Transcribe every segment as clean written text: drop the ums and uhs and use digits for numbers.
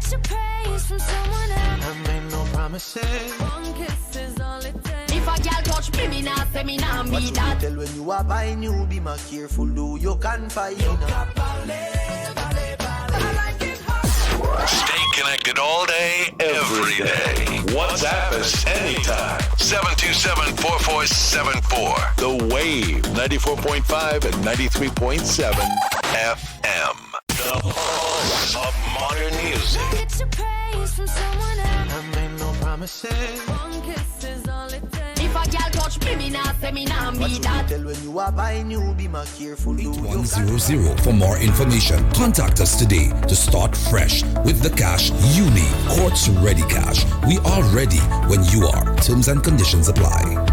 get your praise from someone else. I made no promises. One kiss is all it takes. If a girl touch me, me nah say me nah What be you that. tell when you are buying you, be more careful, do you confide in Stay connected all day, every day. WhatsApp us anytime. 727-4474. The Wave, 94.5 and 93.7 FM. The home of modern music. Get your praise from someone else. I made no promises. One kiss is all it takes. If a girl touch me, me nah say me nah What be you that. tell when you are buying you, be more careful, do you 8100 for more information. Contact us today to start fresh with the cash you need. Courts Ready Cash. We are ready when you are. Terms and conditions apply.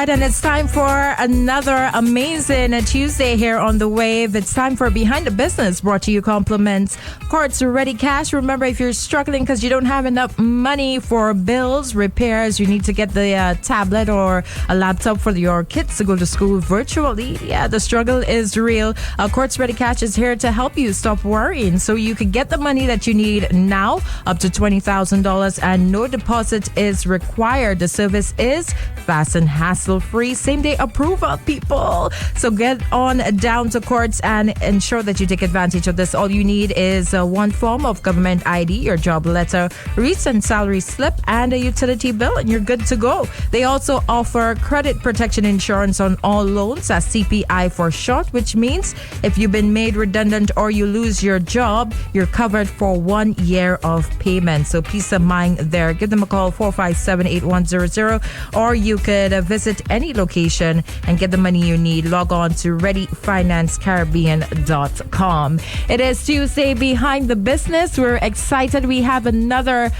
And it's time for another amazing Tuesday here on The Wave. It's time for Behind the Business, brought to you compliments Courts Ready Cash. Remember, if you're struggling because you don't have enough money for bills, repairs, you need to get the tablet or a laptop for your kids to go to school virtually. Yeah, the struggle is real. Courts Ready Cash is here to help you stop worrying so you can get the money that you need now, up to $20,000, and no deposit is required. The service is fast and hassle-free, same-day approval, people. So get on down to Courts and ensure that you take advantage of this. All you need is one form of government ID, your job letter, recent salary slip, and a utility bill, and you're good to go. They also offer credit protection insurance on all loans, as CPI for short, which means if you've been made redundant or you lose your job, you're covered for 1 year of payment. So peace of mind there. Give them a call, 457-8100, or you could visit any location and get the money you need. Log on to readyfinancecaribbean.com. It is Tuesday Behind the Business. We're excited. We have another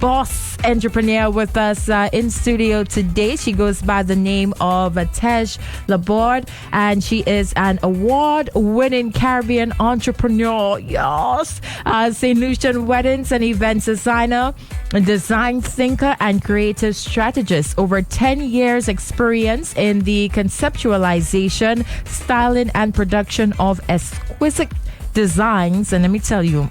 boss entrepreneur with us in studio today. She goes by the name of Tej Laborde, and she is an award-winning Caribbean entrepreneur. Yes, St. Lucia weddings and events designer, design thinker, and creative strategist. Over 10 years experience in the conceptualization, styling, and production of exquisite designs. And let me tell you,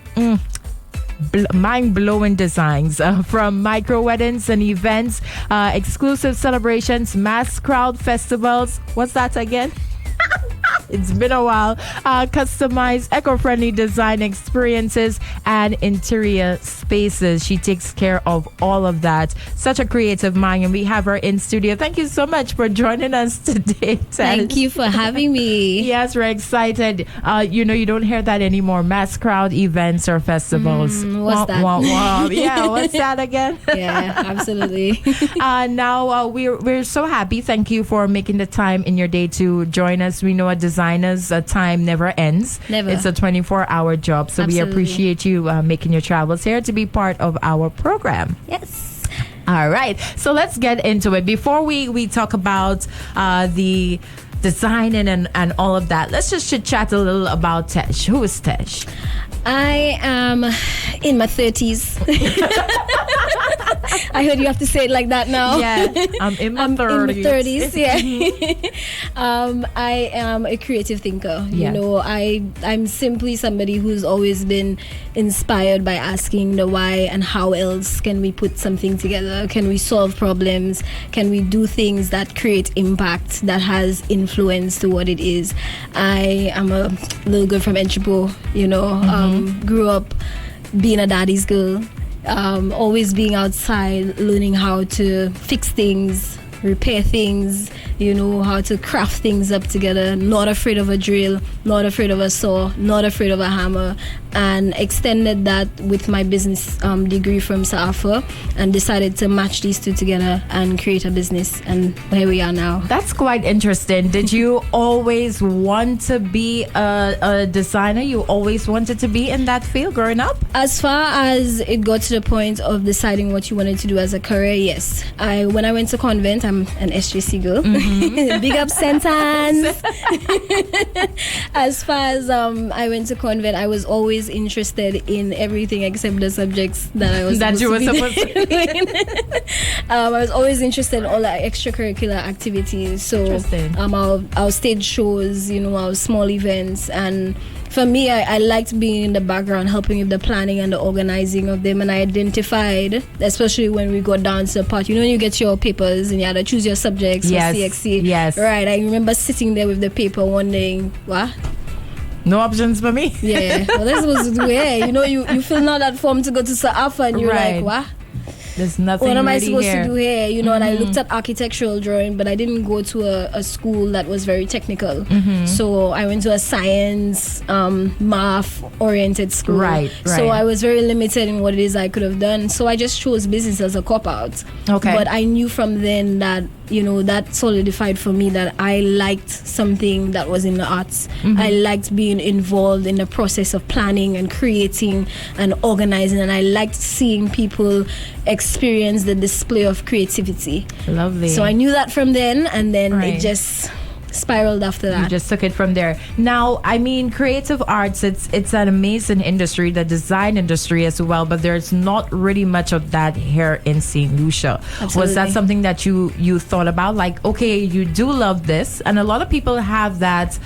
mind-blowing designs from micro weddings and events, exclusive celebrations, mass crowd festivals. What's that again? It's been a while. Customized, eco-friendly design experiences and interior spaces. She takes care of all of that. Such a creative mind, and we have her in studio. Thank you so much for joining us today, Tej. Thank you for having me. Yes, we're excited. You don't hear that anymore. Mass crowd events or festivals. What's that? Yeah, what's that again? Yeah, absolutely. Now we're so happy. Thank you for making the time in your day to join us. We know a designer's time never ends. Never. It's a 24-hour job. So Absolutely. we appreciate you making your travels here to be part of our program. Yes. All right. So let's get into it. Before we talk about the design and all of that, let's just chit-chat a little about Tej. Who is Tej? I am in my 30s. I heard you have to say it like that now. Yeah, I'm in my 30s. In my 30s, yeah. I am a creative thinker. Yeah. You know, I'm simply somebody who's always been inspired by asking the why and how else can we put something together? Can we solve problems? Can we do things that create impact, that has influence to what it is? I am a little girl from Enchipo, you know, grew up being a daddy's girl. Always being outside, learning how to fix things, repair things, you know, how to craft things up together, not afraid of a drill, not afraid of a saw, not afraid of a hammer, and extended that with my business degree from Safa and decided to match these two together and create a business, and here we are now. That's quite interesting. Did you always want to be a designer? You always wanted to be in that field growing up? As far as it got to the point of deciding what you wanted to do as a career, yes. When I went to convent, I'm an SJC girl. Big up sentence. As far as I went to convent, I was always interested in everything except the subjects that I was supposed to be. I was always interested in all the extracurricular activities. So our stage shows, you know, our small events, and for me, I liked being in the background, helping with the planning and the organizing of them. And I identified, especially when we got down to the part, you know, you get your papers and you had to choose your subjects for CXC. Yes. Right. I remember sitting there with the paper wondering, what? No options for me? Yeah. Well, this was, you know, you fill out that form to go to Safa and you're like, what? There's nothing. What am I really supposed here to do here? You know, and I looked at architectural drawing, but I didn't go to a school that was very technical. So I went to a science, math-oriented school. Right. So I was very limited in what it is I could have done. So I just chose business as a cop-out. Okay. But I knew from then that, you know, that solidified for me that I liked something that was in the arts. I liked being involved in the process of planning and creating and organizing, and I liked seeing people experience the display of creativity. Lovely. So I knew that from then, and then it just spiraled after that. You just took it from there. Now, I mean, creative arts, it's an amazing industry, the design industry as well, but there's not really much of that here in St. Lucia. Absolutely. Was that something that you thought about? Like, okay, you do love this, and a lot of people have that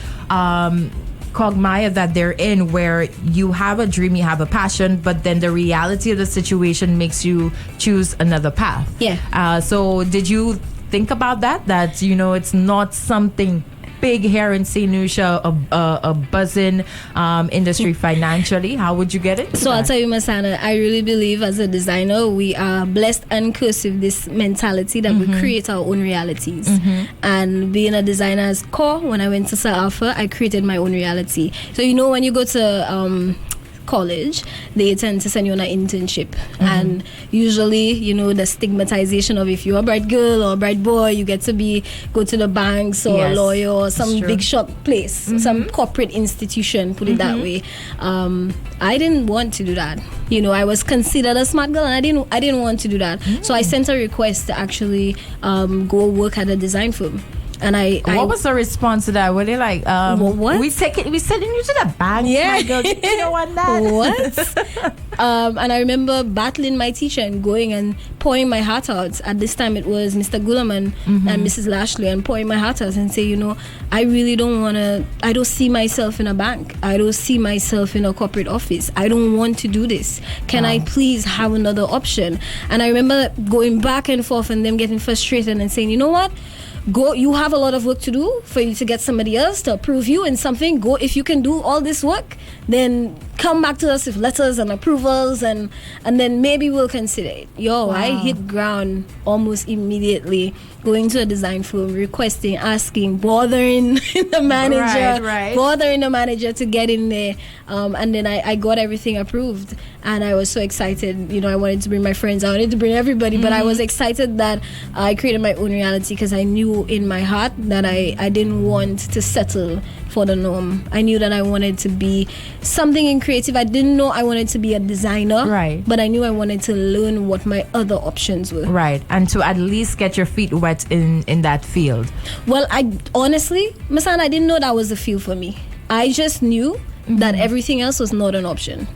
quagmire that they're in, where you have a dream, you have a passion, but then the reality of the situation makes you choose another path. Yeah. So did you think about that, you know, it's not something big here in St. Lucia, a buzzing industry financially? How would you get it? So I'll tell you, Masana, I really believe as a designer, we are blessed and cursed with this mentality that we create our own realities. And being a designer's core, when I went to Safa, I created my own reality. So, you know, when you go to college, they tend to send you on an internship, and usually, you know, the stigmatization of if you're a bright girl or a bright boy, you get to go to the banks or a lawyer or some big shot place, some corporate institution, put it that way. I didn't want to do that. You know, I was considered a smart girl, and I didn't want to do that. So I sent a request to actually go work at a design firm. And what was the response to that? Were they like, what? we sending you to the bank? Yeah. My girl, you know what that? What? And I remember battling my teacher and going and pouring my heart out. At this time, it was Mr. Gulaman and Mrs. Lashley, and pouring my heart out and say, you know, I really don't want to, I don't see myself in a bank. I don't see myself in a corporate office. I don't want to do this. Can I please have another option? And I remember going back and forth and them getting frustrated and saying, you know what? Go, you have a lot of work to do for you to get somebody else to approve you in something. Go, if you can do all this work, then come back to us with letters and approvals, and then maybe we'll consider it. I hit ground almost immediately, going to a design firm, requesting, asking, bothering the manager, bothering the manager to get in there, and then I got everything approved, and I was so excited. You know, I wanted to bring my friends, I wanted to bring everybody, but I was excited that I created my own reality, because I knew in my heart that I didn't want to settle for the norm. I knew that I wanted to be something in creative. I didn't know I wanted to be a designer, but I knew I wanted to learn what my other options were. Right, and to at least get your feet wet in that field. Well, I honestly, Masana, I didn't know that was the field for me. I just knew that everything else was not an option.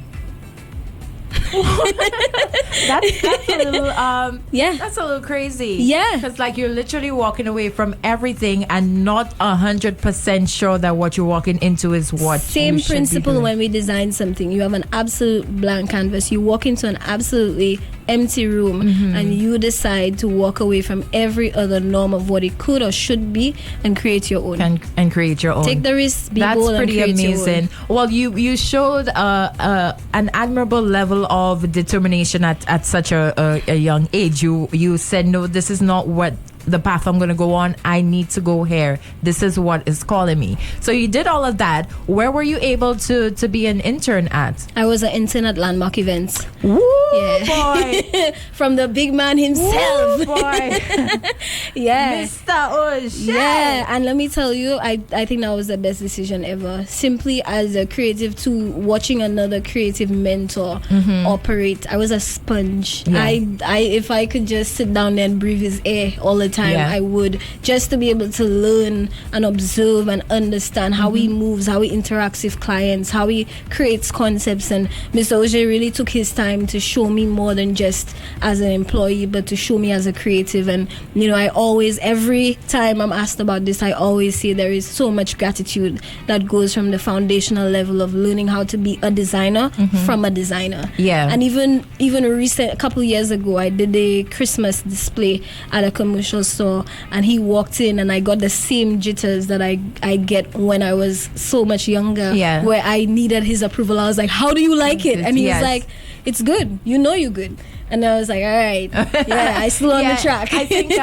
That's a little Yeah. that's a little crazy. Yeah. Because like you're literally walking away from everything and not 100% sure that what you're walking into is what Same you should be principle doing. when we design something. You have an absolute blank canvas. You walk into an absolutely empty room and you decide to walk away from every other norm of what it could or should be and create your own. and create your own. Take the risk, be That's bold, and pretty create your own. amazing. Well, you showed an admirable level of determination at such a young age. You said, no, this is not what the path I'm going to go on. I need to go here. This is what is calling me. So you did all of that. Where were you able to be an intern at? I was an intern at Landmark Events. Woo, Yeah. boy. From the big man himself. Woo, boy. Yeah. Mr. O'Shea. Yeah, and let me tell you, I think that was the best decision ever. Simply as a creative to watching another creative mentor operate. I was a sponge. Yeah. I if I could just sit down there and breathe his air all the time, Yeah. I would, just to be able to learn and observe and understand how he moves, how he interacts with clients, how he creates concepts. And Mr. O'Shea really took his time to show me more than just as an employee, but to show me as a creative. And you know, I always, every time I'm asked about this, I always say there is so much gratitude that goes from the foundational level of learning how to be a designer from a designer. Yeah. And even a couple years ago, I did a Christmas display at a commercial store, and he walked in and I got the same jitters that I get when I was so much younger, Yeah. where I needed his approval. I was like, how do you like it? And he Yes. was like, it's good, you know you're good. And I was like, all right, yeah, I still on the track. I think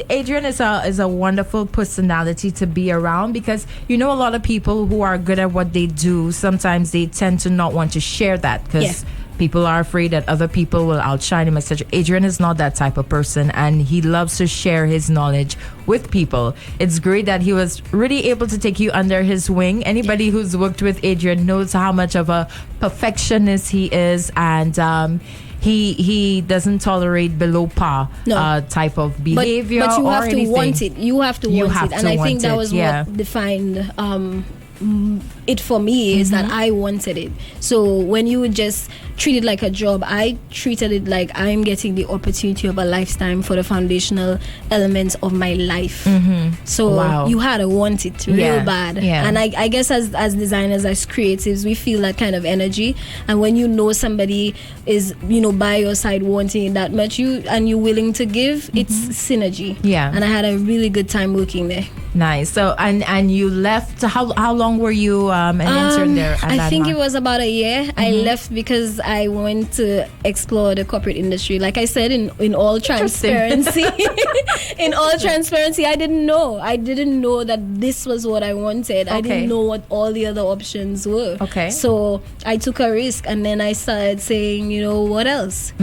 Adrian is a wonderful personality to be around, because you know, a lot of people who are good at what they do, sometimes they tend to not want to share that because people are afraid that other people will outshine him, etc. Adrian is not that type of person, and he loves to share his knowledge with people. It's great that he was really able to take you under his wing. Anybody who's worked with Adrian knows how much of a perfectionist he is, and he doesn't tolerate below par type of behavior. But you or have to anything. want it. You have to want it. And I think that was yeah. what defined it for me, is that I wanted it. So when you would just treat it like a job, I treated it like I'm getting the opportunity of a lifetime for the foundational elements of my life. So Wow. you had to want it real bad. Yeah. And I guess as designers, as creatives, we feel that kind of energy. And when you know somebody is, you know, by your side wanting it that much, you're willing to give, it's synergy. Yeah. And I had a really good time working there. Nice. So and you left. How long were you an intern there? At I think it Landmark? was about a year. I left because I went to explore the corporate industry. Like I said, in all transparency, in all transparency, I didn't know that this was what I wanted. I Okay. didn't know what all the other options were. Okay. So I took a risk, and then I started saying, you know, what else?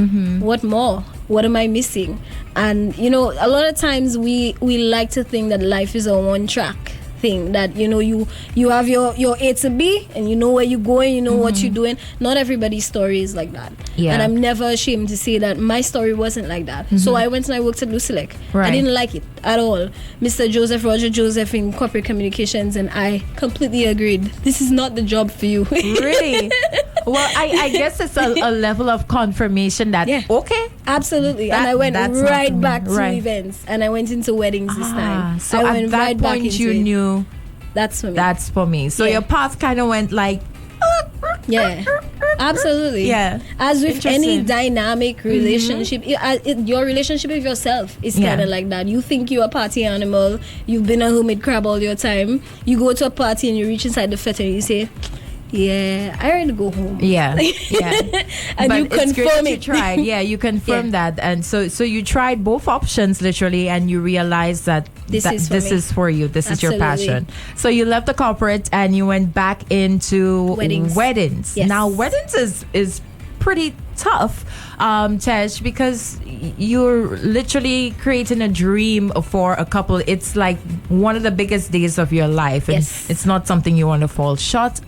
What more? What am I missing? And you know, a lot of times we like to think that life is a one track thing, that you know, you have your A to B, and you know where you're going, you know what you're doing. Not everybody's story is like that. Yeah. And I'm never ashamed to say that my story wasn't like that. So I went and I worked at Lucilec. Right. I didn't like it at all. Mr. Roger Joseph in corporate communications, and I completely agreed, this is not the job for you. Really? Well, I guess it's a level of confirmation that okay. Absolutely. That- And I went that's right not- back to right. events, and I went into weddings this time. So I at went that right back point into you it. knew That's for me. that's for me. So Yeah. your path kind of went like Yeah, absolutely. Yeah. As with any Interesting. dynamic relationship, your relationship with yourself is Yeah. kind of like that. You think you're a party animal, you've been a hermit crab all your time. You go to a party and you reach inside the fit and you say, yeah, I already go home. Yeah, yeah. And But you it's great confirm that you it. tried. Yeah, you confirm that, and so you tried both options literally, and you realized that This is for this me. is for you. This is your Absolutely. passion. So you left the corporate and you went back into Weddings. Yes. Now weddings is pretty tough, Tesh, because you're literally creating a dream for a couple. It's like one of the biggest days of your life, and Yes. it's not something you want to fall short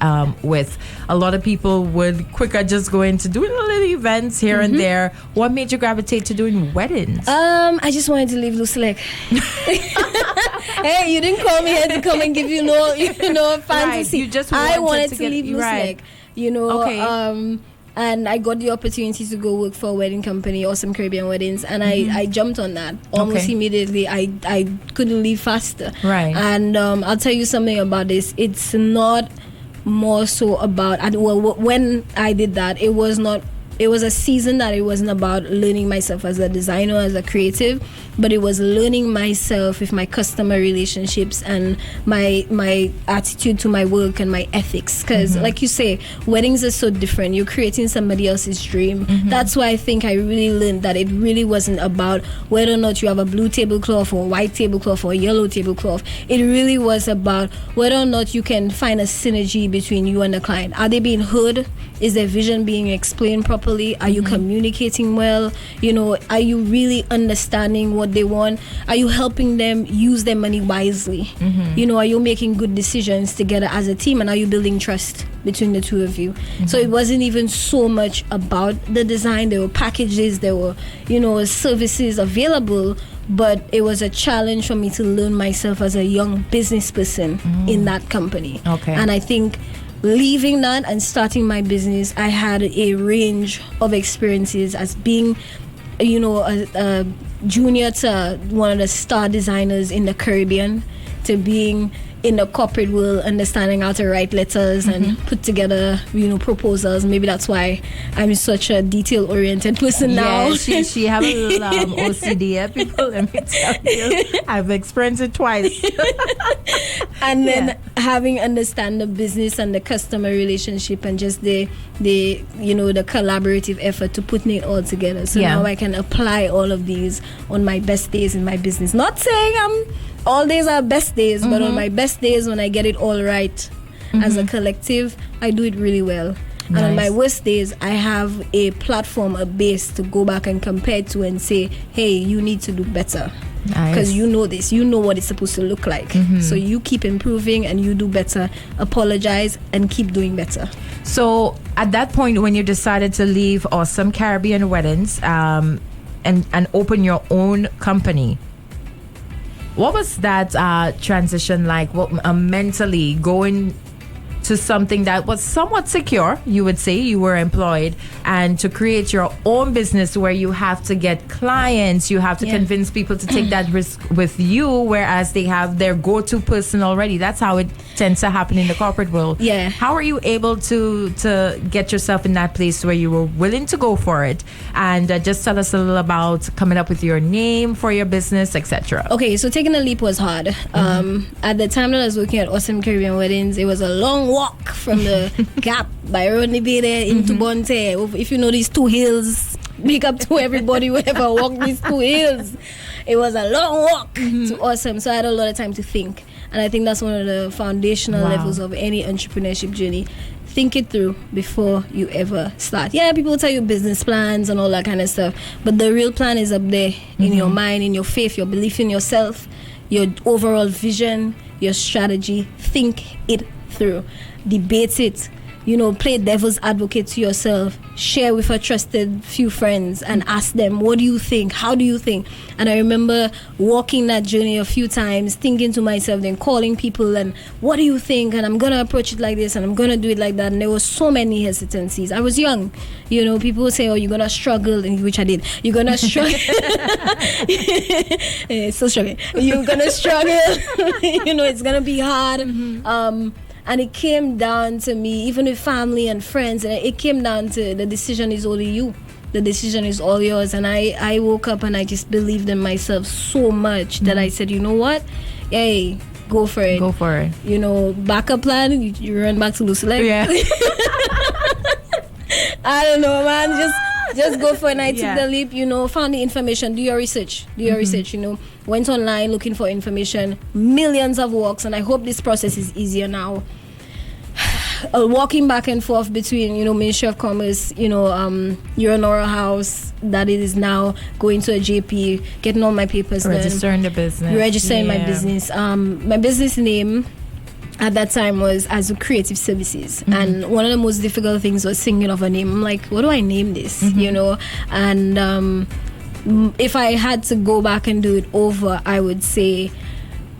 with. A lot of people would quicker just go into doing little events here and there. What made you gravitate to doing weddings? I just wanted to leave Lucilec. Hey, you didn't call me here to come and give you no fantasy. you just I wanted wanted to to get- leave Lucilec. right. You know, Okay. And I got the opportunity to go work for a wedding company, Awesome Caribbean Weddings, and I jumped on that almost immediately. I couldn't leave faster. Right. And I'll tell you something about this. It's not more so about, when I did that, it was a season that it wasn't about learning myself as a designer, as a creative, but it was learning myself with my customer relationships and my attitude to my work and my ethics. Because like you say, weddings are so different. You're creating somebody else's dream. That's why I think I really learned that it really wasn't about whether or not you have a blue tablecloth or a white tablecloth or a yellow tablecloth. It really was about whether or not you can find a synergy between you and the client. Are they being heard? Is their vision being explained properly? Are you communicating well? You know, are you really understanding what they want? Are you helping them use their money wisely? You know, are you making good decisions together as a team? And are you building trust between the two of you? So it wasn't even so much about the design. There were packages, there were, you know, services available, but it was a challenge for me to learn myself as a young business person in that company. Okay. And I think leaving that and starting my business, I had a range of experiences as being, you know, a junior to one of the star designers in the Caribbean, to being in the corporate world, understanding how to write letters and put together, you know, proposals. Maybe that's why I'm such a detail-oriented person now. Yeah, she have a little OCD, people. Let me tell you, I've experienced it twice. And then having understand the business and the customer relationship and just the you know, the collaborative effort to putting it all together. So now I can apply all of these on my best days in my business. Not saying all days are best days, but on my best days, when I get it all right as a collective, I do it really well. And on my worst days, I have a platform, a base to go back and compare to and say, hey, you need to do better. Because you know this, you know what it's supposed to look like. So you keep improving and you do better, apologize and keep doing better. So at that point, when you decided to leave Awesome Caribbean Weddings and open your own company, what was that transition like? What mentally going to something that was somewhat secure, you would say, you were employed, and to create your own business where you have to get clients, you have to convince people to take that risk with you, whereas they have their go-to person already. That's how it tends to happen in the corporate world. Yeah. How are you able to get yourself in that place where you were willing to go for it? And just tell us a little about coming up with your name for your business, etc. Okay, so taking a leap was hard. At the time that I was working at Awesome Caribbean Weddings, it was a long walk from the Gap by Rodney Bay there into Bonte. If you know these two hills, big up to everybody who ever walked these two hills. It was a long walk to Awesome, so I had a lot of time to think. And I think that's one of the foundational levels of any entrepreneurship journey. Think it through before you ever start. Yeah, people tell you business plans and all that kind of stuff, but the real plan is up there in your mind, in your faith, your belief in yourself, your overall vision, your strategy. Think it through. Debate it. You know, play devil's advocate to yourself. Share with a trusted few friends and ask them, what do you think? How do you think? And I remember walking that journey a few times, thinking to myself, then calling people and, what do you think? And I'm going to approach it like this and I'm going to do it like that. And there were so many hesitancies. I was young. You know, people would say, oh, you're going to struggle, which I did. You're going to struggle. Still struggling. You're going to struggle. You know, it's going to be hard. And it came down to me, even with family and friends, and it came down to the decision is only you. The decision is all yours. And I woke up and I just believed in myself so much that I said, you know what? Hey, go for it. Go for it. You know, backup plan, you run back to Lucia. Yeah. I don't know, man. Just go for it. And I took the leap, you know, found the information, do your research, you know. Went online looking for information, millions of walks, and I hope this process is easier now. Walking back and forth between, you know, Ministry of Commerce, you know, Euronora House, that it is now, going to a JP, getting all my papers registering the business. Registering my business. My business name at that time was Azuk Creative Services, and one of the most difficult things was thinking of a name. I'm like, what do I name this? You know, and if I had to go back and do it over, I would say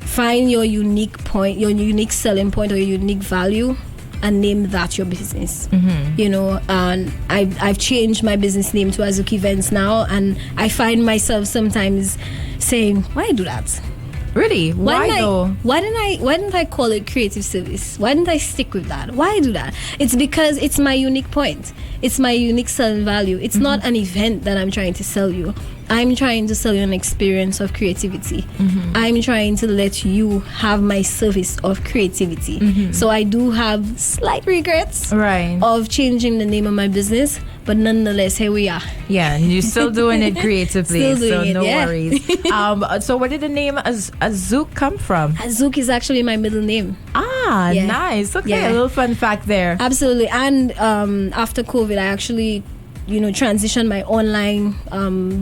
find your unique point, your unique selling point, or your unique value, and name that your business. You know, and I've changed my business name to Azuk Events now, and I find myself sometimes saying, why do that? Really? Why though? Why didn't I call it creative service? Why didn't I stick with that? Why do that? It's because it's my unique point. It's my unique selling value. It's not an event that I'm trying to sell you. I'm trying to sell you an experience of creativity. I'm trying to let you have my service of creativity. So I do have slight regrets of changing the name of my business, but nonetheless, here we are. Yeah, and you're still doing it creatively, Still doing so it, no yeah. worries. So where did the name Azuk come from? Azuk is actually my middle name. Ah, Yeah. nice. Okay, Yeah. a little fun fact there. Absolutely. And after COVID, I actually, transitioned my online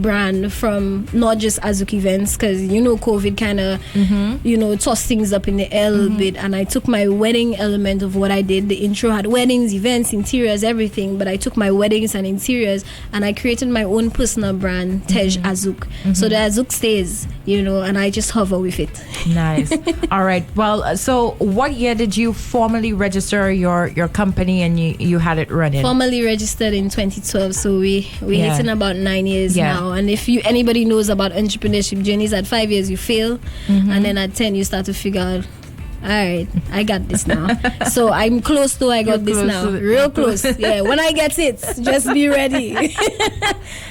brand from not just Azuk Events, because COVID kind of tossed things up in the air a little bit, and I took my wedding element of what I did. The intro had weddings, events, interiors, everything, but I took my weddings and interiors and I created my own personal brand, Tej Azuk. So the Azuk stays, and I just hover with it. Nice. All right. Well, so what year did you formally register your company and you had it running? Formally registered in 2012, so we're hitting about 9 years Yeah. now. And if anybody knows about entrepreneurship journeys, at 5 years you fail, and then at 10 you start to figure out, all right, I got this now. So I'm close to I got You're this close now. to it. Real close. Yeah, when I get it, just be ready.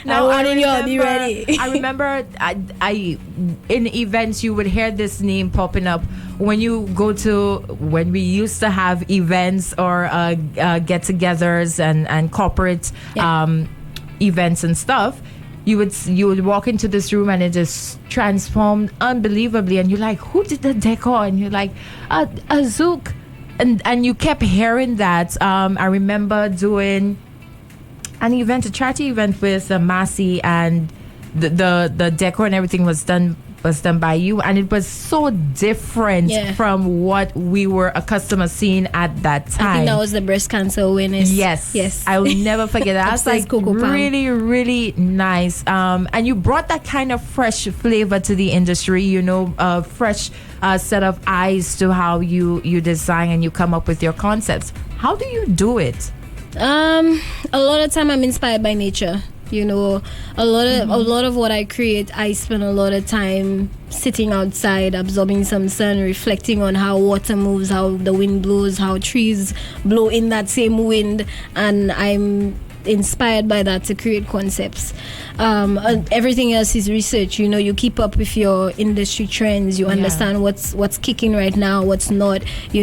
Now, I want y'all be ready. I remember I in events you would hear this name popping up when we used to have events or get-togethers and corporate events and stuff. You would walk into this room and it just transformed unbelievably, and you're like, who did the decor? And you're like, Azuk, and you kept hearing that. I remember doing a charity event with Massey, and the decor and everything was done by you, and it was so different from what we were accustomed to seeing at that time. I think that was the breast cancer awareness. Yes. I will never forget that. That's like Cocoa Palm. really, really nice. And you brought that kind of fresh flavor to the industry, a fresh set of eyes to how you design and you come up with your concepts. How do you do it? A lot of time I'm inspired by nature. A lot of what I create, I spend a lot of time sitting outside, absorbing some sun, reflecting on how water moves, how the wind blows, how trees blow in that same wind, and I'm inspired by that to create concepts. And everything else is research. You keep up with your industry trends. You understand what's kicking right now, what's not. You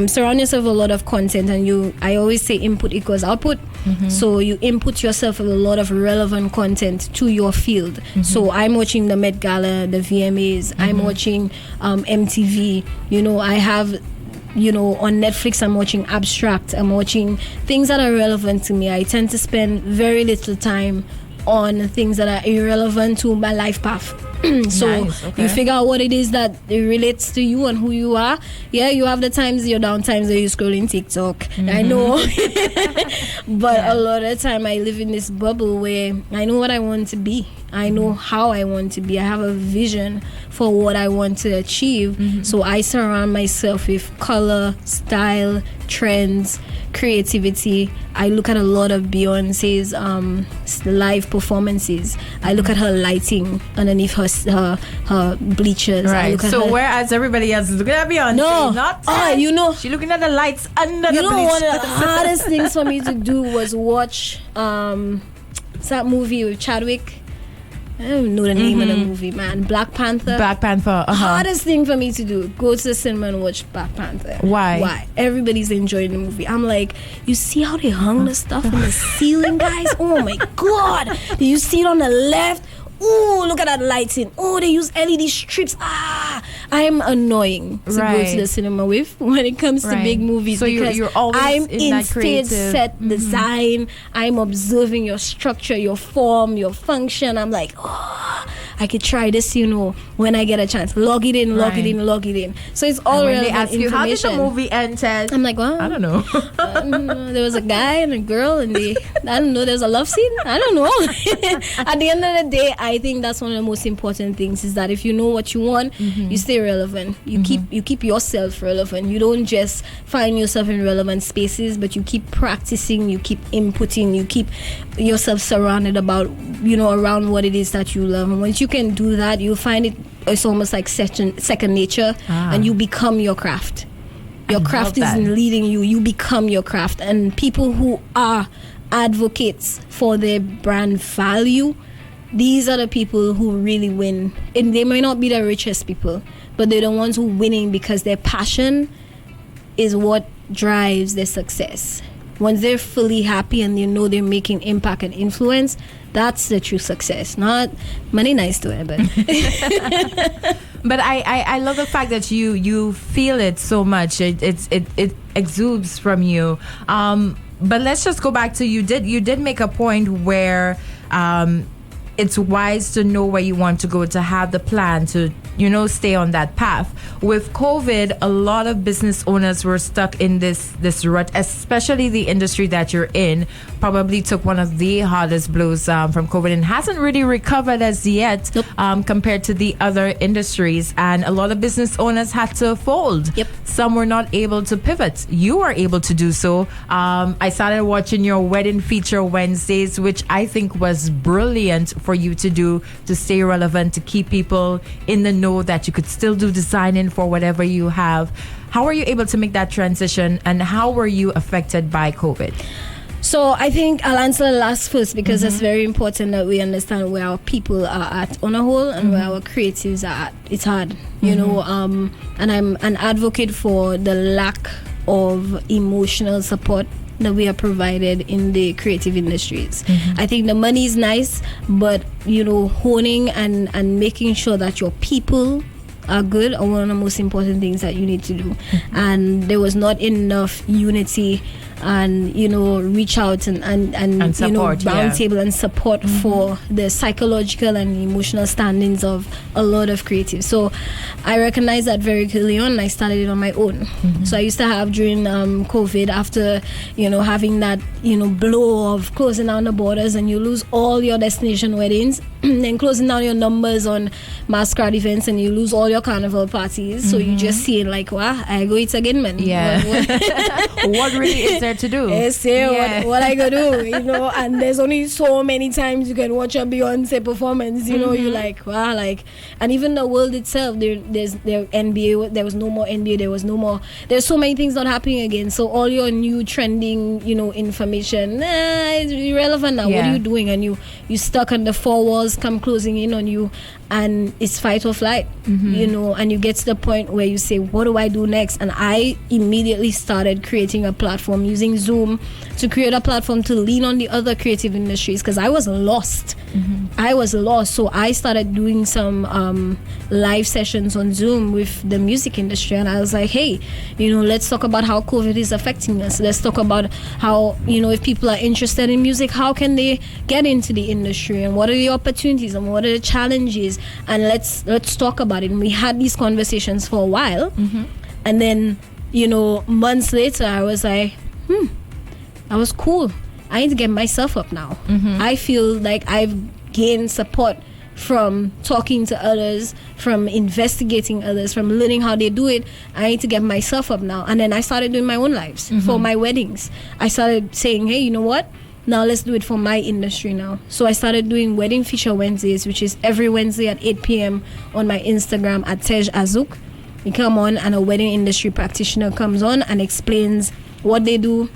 surround yourself with a lot of content, and I always say input equals output. So you input yourself with a lot of relevant content to your field. So I'm watching the Met Gala, the VMAs, I'm watching MTV. I have on Netflix I'm watching Abstract, I'm watching things that are relevant to me. I tend to spend very little time on things that are irrelevant to my life path. So Nice, okay. you figure out what it is that it relates to you and who you are. Yeah, you have the times, your down times where you scrolling TikTok. I know. But a lot of the time I live in this bubble where I know what I want to be. I know how I want to be. I have a vision for what I want to achieve. So I surround myself with color, style, trends, creativity. I look at a lot of Beyonce's live performances. I look at her lighting underneath her bleachers. I Right. look at So her, whereas everybody else is looking at Beyonce, No. not she looking at the lights under the one of the bleachers. hardest things for me to do was watch that movie with Chadwick. I don't know the name of the movie, man. Black Panther. Black Panther. Hardest thing for me to do, go to the cinema and watch Black Panther. Why? Everybody's enjoying the movie. I'm like, you see how they hung the stuff in the ceiling, guys? Oh my god. Do you see it on the left? Oh, look at that lighting. Oh, they use LED strips. I'm annoying to go Right. to the cinema with when it comes to Right. big movies, So because you're always I'm in in that stage creative- set design. I'm observing your structure, your form, your function. I'm like, I I could try this, when I get a chance. Log it in, log it in, log it in. So it's all And when relevant they ask you, how did the information. movie end, Ted? I'm like, well, I don't know. there was a guy and a girl, and I don't know, there's a love scene. I don't know. At the end of the day, I think that's one of the most important things, is that if you know what you want, you stay relevant. You keep yourself relevant. You don't just find yourself in relevant spaces, but you keep practicing, you keep inputting, you keep yourself surrounded around what it is that you love. And once you can do that, you'll find it's almost like second nature, and you become your craft. Your craft isn't leading you. You become your craft. And people who are advocates for their brand value, these are the people who really win. And they may not be the richest people, but they're the ones who winning because their passion is what drives their success. Once they're fully happy and they know they're making impact and influence, that's the true success. Not money, nice to it, but But I love the fact that you feel it so much. It exudes from you. But let's just go back to you did make a point where it's wise to know where you want to go, to have the plan, to stay on that path. With COVID, a lot of business owners were stuck in this rut, especially the industry that you're in. Probably took one of the hardest blows from COVID and hasn't really recovered as yet. Nope. Compared to the other industries. And a lot of business owners had to fold. Yep. Some were not able to pivot. You were able to do so. I started watching your wedding feature Wednesdays, which I think was brilliant for you to do, to stay relevant, to keep people in the know that you could still do designing for whatever you have. How were you able to make that transition, and how were you affected by COVID? So I think I'll answer the last first, because it's very important that we understand where our people are at on a whole and where our creatives are at. It's hard, and I'm an advocate for the lack of emotional support that we are provided in the creative industries. I think the money is nice, but honing and making sure that your people are good are one of the most important things that you need to do. And there was not enough unity and reach out and support, round table and support for the psychological and emotional standings of a lot of creatives. So I recognized that very early on, and I started it on my own. So I used to have during COVID, after having that blow of closing down the borders, and you lose all your destination weddings, then closing down your numbers on masquerade events, and you lose all your carnival parties. So you just see it like, wow, I go it again, man. Yeah. What really is there to do? What I gotta do, and there's only so many times you can watch a Beyonce performance, you're like, wow, and even the world itself, there's NBA, there was no more NBA, there's so many things not happening again. So all your new trending, information, it's irrelevant now. What are you doing? And you stuck on the four walls come closing in on you, and it's fight or flight, and you get to the point where you say, what do I do next? And I immediately started creating a platform using Zoom to create a platform to lean on the other creative industries, because I was lost. So I started doing some live sessions on Zoom with the music industry, and I was like, hey, let's talk about how COVID is affecting us. Let's talk about how, if people are interested in music, how can they get into the industry, and what are the opportunities and what are the challenges, and let's talk about it. And we had these conversations for a while, and then months later I was like, that was cool. I need to get myself up now. I feel like I've gained support from talking to others, from investigating others, from learning how they do it. I need to get myself up now. And then I started doing my own lives for my weddings. I started saying, hey, you know what? Now let's do it for my industry now. So I started doing Wedding Feature Wednesdays, which is every Wednesday at 8 p.m. on my Instagram at Azuk. You come on, and a wedding industry practitioner comes on and explains what they do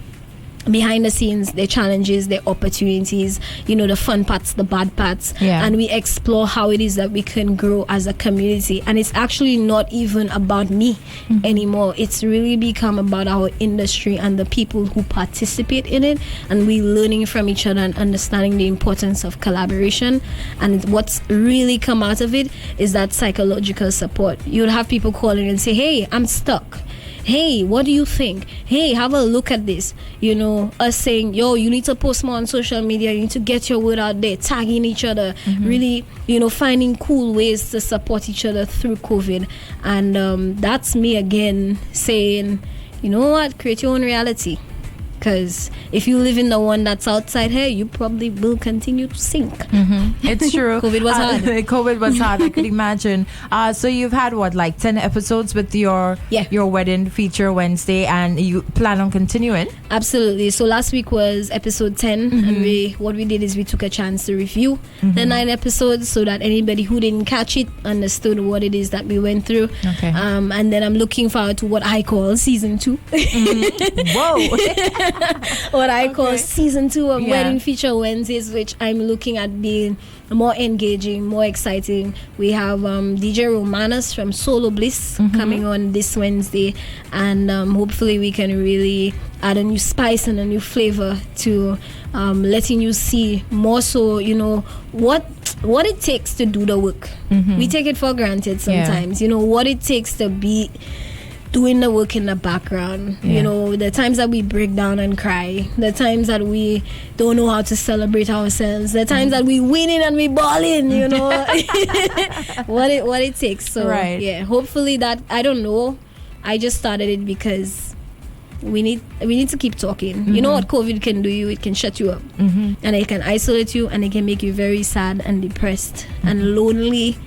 behind the scenes, their challenges, their opportunities, the fun parts, the bad parts, and we explore how it is that we can grow as a community. And it's actually not even about me anymore. It's really become about our industry and the people who participate in it, and we learning from each other and understanding the importance of collaboration. And what's really come out of it is that psychological support. You'll have people calling and say, hey, I'm stuck. hey, what do you think? Hey, have a look at this. You know, us saying, yo, you need to post more on social media. You need to get your word out there, tagging each other, really, you know, finding cool ways to support each other through COVID. And that's me again saying, you know what, create your own reality. Because if you live in the one that's outside here, you probably will continue to sink. It's true. COVID was hard. COVID was hard. I could imagine. So you've had what, like 10 episodes with your wedding feature Wednesday, and you plan on continuing? Absolutely. So last week was episode 10, and what we did is we took a chance to review the 9 episodes so that anybody who didn't catch it understood what it is that we went through. Okay. And then I'm looking forward to what I call season 2. Whoa. What I call season 2 of Wedding Feature Wednesdays, which I'm looking at being more engaging, more exciting. We have DJ Romanus from Solo Bliss coming on this Wednesday, and hopefully we can really add a new spice and a new flavor to letting you see more so, you know, what it takes to do the work. We take it for granted sometimes, you know, what it takes to be doing the work in the background. You know, the times that we break down and cry, the times that we don't know how to celebrate ourselves, the times that we winning and we balling, you know. what it takes. So yeah, hopefully that, I don't know, I just started it because we need to keep talking. You know what COVID can do you? It can shut you up, and it can isolate you, and it can make you very sad and depressed and lonely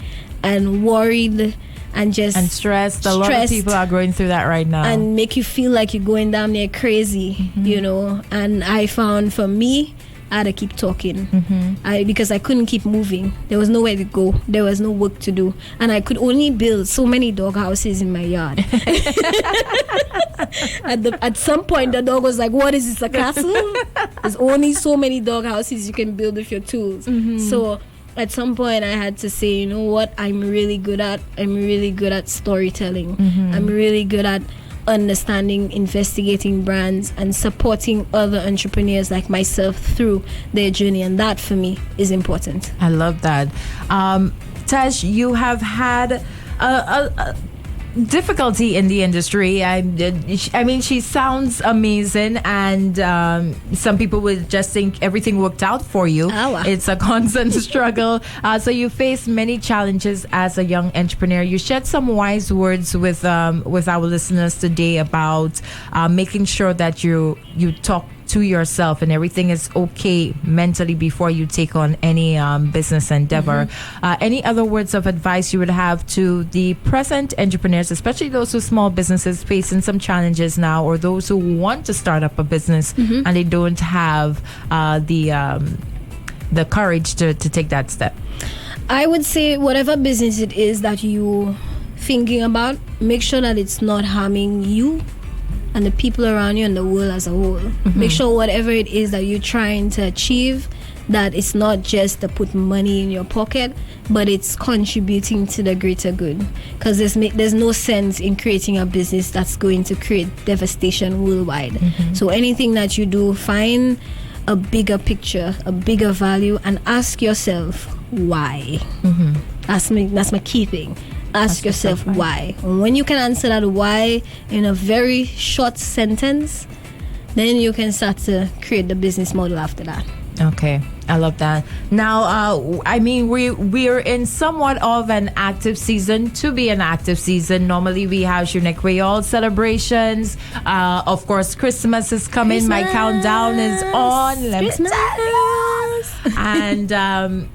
and worried and just stressed. A lot of people are going through that right now, and make you feel like you're going down there crazy, you know. And I found, for me, I had to keep talking, because I couldn't keep moving. There was nowhere to go. There was no work to do, and I could only build so many dog houses in my yard. At some point, the dog was like, "What is this, a castle? There's only so many dog houses you can build with your tools." So at some point I had to say, you know what, I'm really good at storytelling. I'm really good at understanding, investigating brands, and supporting other entrepreneurs like myself through their journey, and that for me is important. I love that. Tash, you have had a difficulty in the industry. I mean, she sounds amazing, and some people would just think everything worked out for you. It's a constant struggle. So you face many challenges as a young entrepreneur. You shared some wise words with our listeners today about making sure that you talk to yourself and everything is okay mentally before you take on any business endeavor. Any other words of advice you would have to the present entrepreneurs, especially those with small businesses facing some challenges now, or those who want to start up a business and they don't have the courage to take that step? I would say whatever business it is that you're thinking about, make sure that it's not harming you and the people around you and the world as a whole. Make sure whatever it is that you're trying to achieve, that it's not just to put money in your pocket, but it's contributing to the greater good. Because there's no sense in creating a business that's going to create devastation worldwide. So anything that you do, find a bigger picture, a bigger value, and ask yourself why. That's my key thing. Ask yourself why. And when you can answer that why in a very short sentence, then you can start to create the business model after that. Okay, I love that. Now, I mean, we're in somewhat of an active season. To be an active season, normally we have Shunekweol celebrations. Of course, Christmas is coming. My countdown is on. Let me tell you. And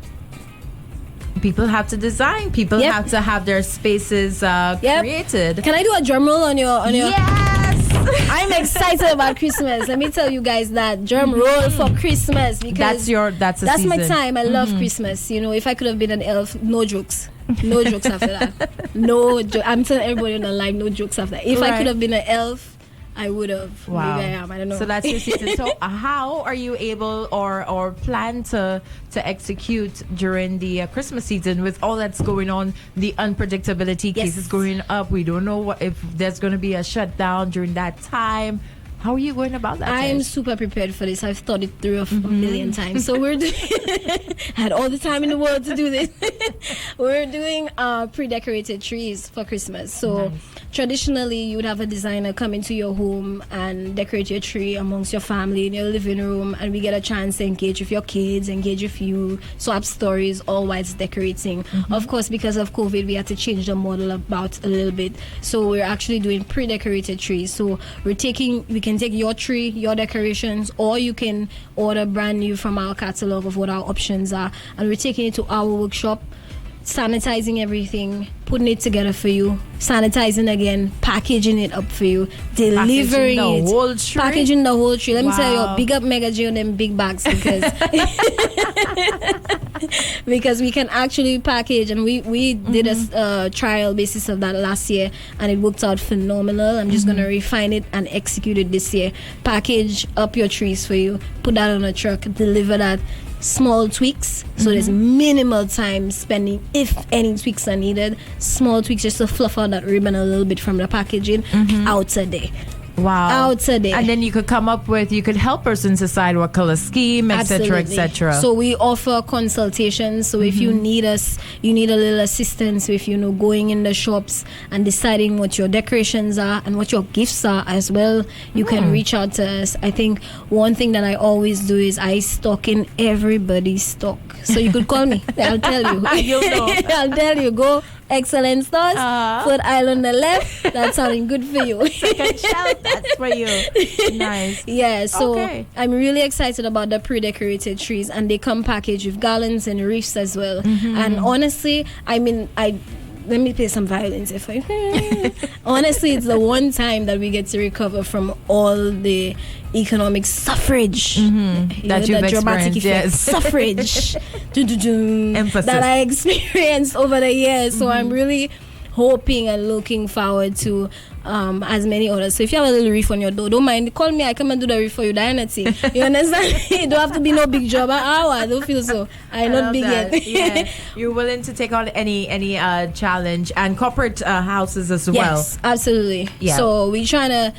people have to design. People have to have their spaces created. Can I do a drum roll on your? Yes. I'm excited about Christmas. Let me tell you guys that drum roll for Christmas, because that's my time. I love Christmas. You know, if I could have been an elf, no jokes. No jokes after that. No joke. I'm telling everybody on the line, no jokes after that. If I could have been an elf, I would have. Wow. Maybe I am. I don't know. So that's your season. So how are you able or plan to execute during the Christmas season with all that's going on, the unpredictability, cases going up? We don't know if there's going to be a shutdown during that time. How are you going about that? I'm Tej? super prepared for this. I've thought it through a million times. So we're doing had all the time in the world to do this. We're doing pre-decorated trees for Christmas. So traditionally, you would have a designer come into your home and decorate your tree amongst your family in your living room, and we get a chance to engage with your kids, engage with you, swap stories, all while decorating. Of course, because of COVID, we had to change the model about a little bit. So we're actually doing pre-decorated trees. So we can take your tree, your decorations, or you can order brand new from our catalog of what our options are, and we're taking it to our workshop, sanitizing everything, putting it together for you, sanitizing again, packaging it up for you, delivering Packaging the whole tree? Packaging the whole tree. Let me tell Wow. you, big up Mega G on them big bags, because because we can actually package, and we did a trial basis of that last year, and it worked out phenomenal. I'm just gonna refine it and execute it this year. Package up your trees for you, put that on a truck, deliver that. Small tweaks, so there's minimal time spending, if any tweaks are needed. Small tweaks just to fluff out that ribbon a little bit from the packaging. Out today. Wow. Out today. And then you could help persons decide what color scheme, etc., etc. So we offer consultations. So if you need us, you need a little assistance with, going in the shops and deciding what your decorations are and what your gifts are as well, you can reach out to us. I think one thing that I always do is I stock in everybody's stock. So you could call me. I'll tell you. You'll know. I'll tell you. Go Excellent Stores, Foot Island on the left. That's sounding good for you. Second shelf, that's for you. Nice. Yeah, so Okay. I'm really excited about the pre-decorated trees, and they come packaged with garlands and wreaths as well. And honestly, let me play some violins if I honestly, it's the one time that we get to recover from all the economic suffrage That you've the dramatic experienced, effect. yes. Suffrage Emphasis. that I experienced over the years. So I'm really hoping and looking forward to as many others. So if you have a little reef on your door, don't mind, call me. I come and do the reef for you, Dianity. You understand? It don't have to be no big job. I don't feel so. I'm not love big that. yet. Yeah. You're willing to take on any challenge, and corporate houses as well. Yes, absolutely. Yeah. So we're trying to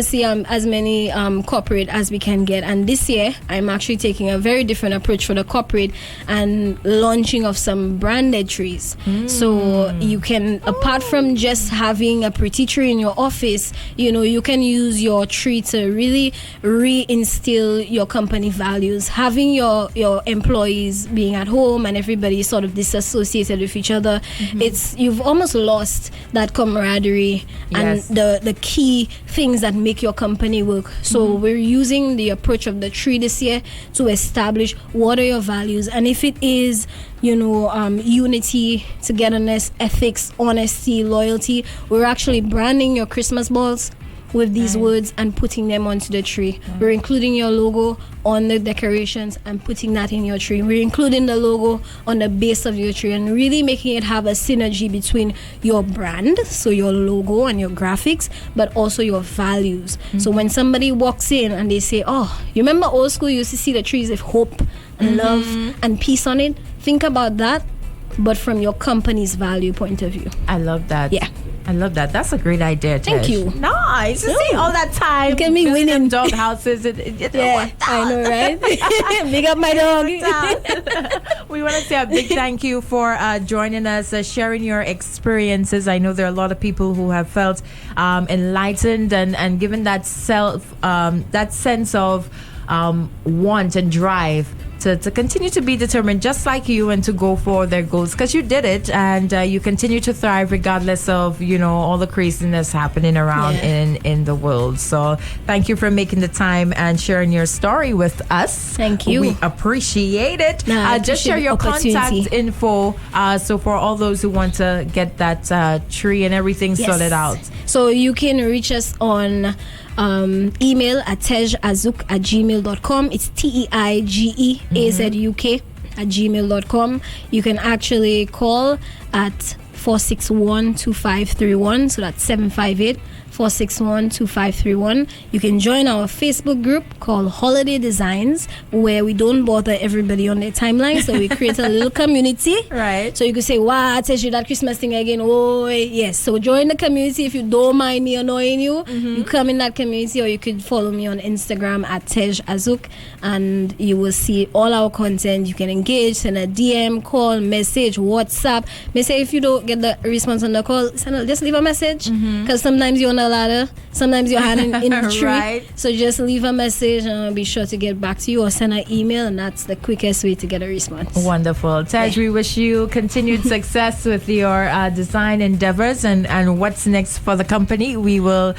see as many corporate as we can get. And this year, I'm actually taking a very different approach for the corporate and launching of some branded trees. So you can, apart from just having a pretty tree in your office, you can use your tree to really reinstill your company values. Having your employees being at home and everybody sort of disassociated with each other, you've almost lost that camaraderie Yes. and the key things that make your company work. So we're using the approach of the tree this year to establish what are your values, and if it is unity, togetherness, ethics, honesty, loyalty, we're actually branding your Christmas balls with these words and putting them onto the tree. We're including your logo on the decorations and putting that in your tree. We're including the logo on the base of your tree and really making it have a synergy between your brand, so your logo and your graphics, but also your values. So when somebody walks in and they say, oh, you remember old school, you used to see the trees with hope and love and peace on it? Think about that, but from your company's value point of view. I love that. Yeah. I love that. That's a great idea. Thank Tej. you. Nice. You see all that time. Look at me building winning. them dog houses. Yeah, I know, right? Big up my dog. We want to say a big thank you for joining us, sharing your experiences. I know there are a lot of people who have felt enlightened and given that that sense of want and drive to continue to be determined just like you and to go for their goals, because you did it, and you continue to thrive regardless of all the craziness happening around in the world. So thank you for making the time and sharing your story with us. Thank you. We appreciate it. I Just share appreciate your the opportunity. contact info so for all those who want to get that tree and everything sorted out. So you can reach us on email at tejazuk@gmail.com. It's TEIGEAZUK@gmail.com. You can actually call at 758-461-2531. So that's 758-461-2531. You can join our Facebook group called Holiday Designs, where we don't bother everybody on their timeline. So we create a little community. Right. So you could say, wow, I tell you that Christmas thing again. Oh, yes. So join the community. If you don't mind me annoying you, you come in that community, or you could follow me on Instagram at Azuk, and you will see all our content. You can engage, send a DM, call, message, WhatsApp. May say if you don't get the response on the call, just leave a message, because sometimes you're on a ladder, sometimes you're hiding in the tree. Right. So just leave a message, and I'll be sure to get back to you, or send an email, and that's the quickest way to get a response. Wonderful. Tej, we wish you continued success with your design endeavors, and what's next for the company. We will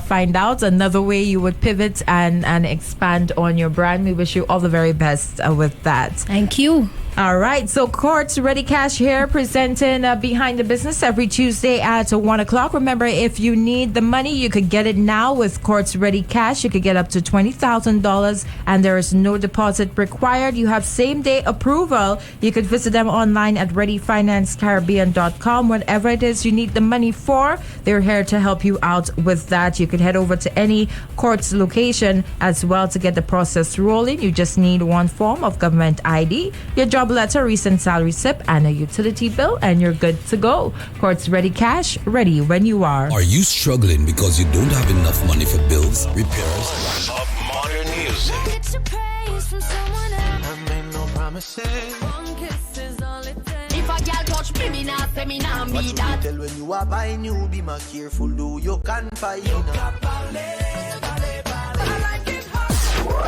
find out another way you would pivot and expand on your brand. We wish you all the very best with that. Thank you. All right, so Courts Ready Cash here, presenting Behind the Business every Tuesday at 1 o'clock. Remember, if you need the money, you could get it now with Courts Ready Cash. You could get up to $20,000, and there is no deposit required. You have same-day approval. You could visit them online at readyfinancecaribbean.com. Whatever it is you need the money for, they're here to help you out with that. You could head over to any Courts location as well to get the process rolling. You just need one form of government ID, your job letter, recent salary slip, and a utility bill, and you're good to go. Courts Ready Cash, ready when you are. Are you struggling because you don't have enough money for bills, repairs? Of modern music. Get your praise from someone else. I made no promises. One kiss is all it takes. If a girl touch me, me nah say me nah What be you that. tell when you are buying you, be more careful, do you confide in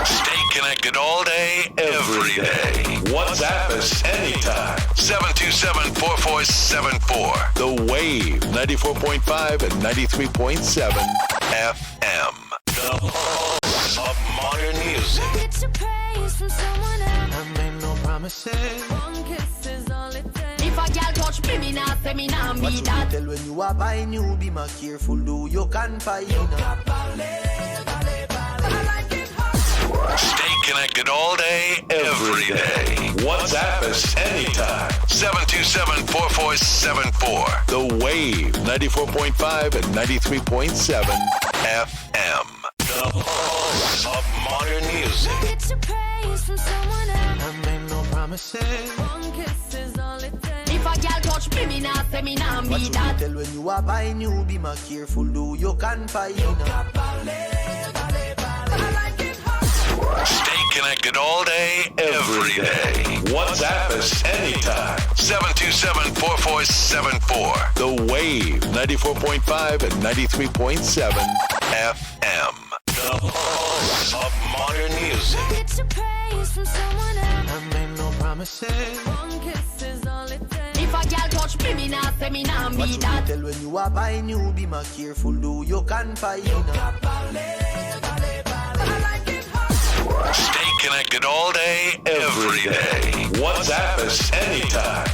Stay connected all day, every day. WhatsApp us anytime. 727-4474. The Wave 94.5 and 93.7 FM. The home of modern music. Get your praise from someone else. I made no promises. One kiss is all it takes. If a girl touch me, me nah say me nah What be you that. tell when you are buying you, be more careful, do you confide in Stay connected all day, every day. WhatsApp us anytime. 727-4474. The Wave 94.5 and 93.7 FM. The home of modern music. Get your praise from someone else. I made no promises. One kiss is all it takes. If a girl touch me, me nah say me nah What be you that. tell when you are buying you, be more careful, do you confide in Stay connected all day, every day. WhatsApp us anytime. 727-4474. The Wave 94.5 and 93.7 FM. The home of modern music. Get your praise from someone else. I made no promises. One kiss is all it takes. If a girl touch me, me nah say me nah What be you that. tell when you are buying you, be more careful, do you confide in Stay connected all day, every day. WhatsApp us anytime.